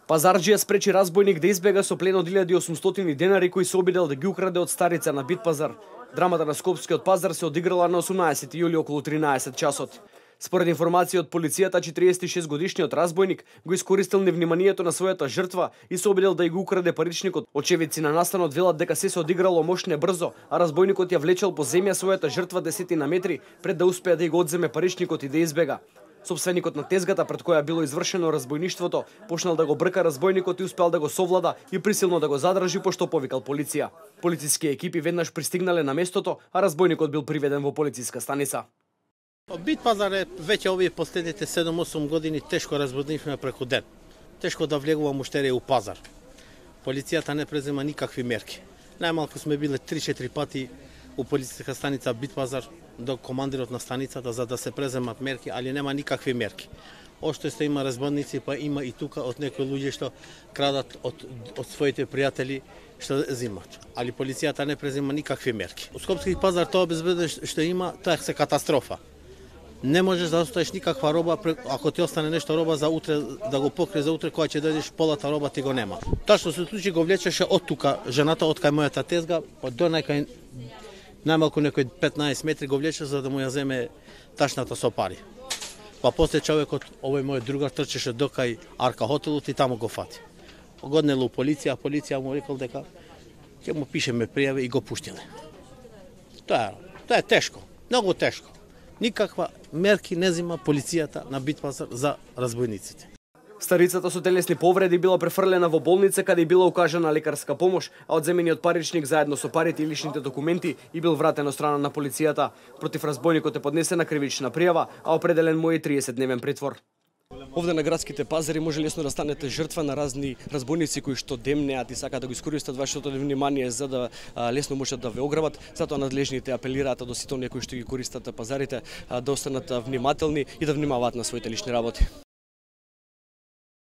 Пазарџија спречи разбойник да избега со плен од 1800 денари кои се обидел да ги украде од старица на Бит пазар. Драмата на Скопскиот пазар се одиграла на 18 јули околу 13 часот. Според информација од полицијата, 46 годишниот разбойник го искористил невниманието на својата жртва и се обидел да ја го украде паричникот. Очевидци на настанот велат дека се одиграло мощне брзо, а разбойникот ја влечел по земја својата жртва десетина метри пред да успее да ја го одземе паричникот и да избега. Собственикот на тезгата пред која било извршено разбойништвото почнал да го брка разбойникот и успел да го совлада и присилно да го задржи пошто повикал полиција. Полициски екипи веднаш пристигнале на местото, а разбойникот бил приведен во полициска станица. Бит пазар е веќе овие последните 7-8 години тешко разбойничме преку ден. Тешко да влегува муштерија у пазар. Полицијата не презема никакви мерки. Најмалку сме биле 3-4 пати у полициска станица Бит пазар до командирот на станицата за да се преземат мерки, али нема никакви мерки. Ошто што има разбойници, па има и тука од некои луѓе што крадат од своите пријатели што земат. Али полицијата не презема никакви мерки. У Скопски пазар тоа безбедност што има, тоа е катастрофа. Не можеш да оставиш никаква роба, ако ти остане нешто роба за утре, да го покриеш за утре, кога ќе дојдеш полата роба ти го нема. Тоа што се случи го влечеше од тука, жената од кај мојата тезга, до некај најмалку некој 15 метри го влече за да му ја земе ташната со пари. Па после човекот, овој мој другар, трчеше до кај Арка хотелот и таму го фати. Годнело полиција му рекол дека ќе му пишеме пријави и го пуштиле. Тоа е тешко, многу тешко. Никаква мерки не зема полицијата на Бит пазар за разбойниците. Старицата со телесни повреди била префрлена во болница каде и била укажана лекарска помош, а одземениот паричник заедно со парите и личните документи и бил вратен од страна на полицијата. Против разбойникот е поднесена кривична пријава, а определен му е 30-дневен притвор. Овде на градските пазари може лесно да станете жртва на разни разбойници кои што демнеат и сакаат да го искористат вашето внимание за да лесно можат да ве ограбат. Затоа надлежните апелираат до сите оние кои што ги користат пазарите да останат внимателни и да внимаваат на своите лични работи.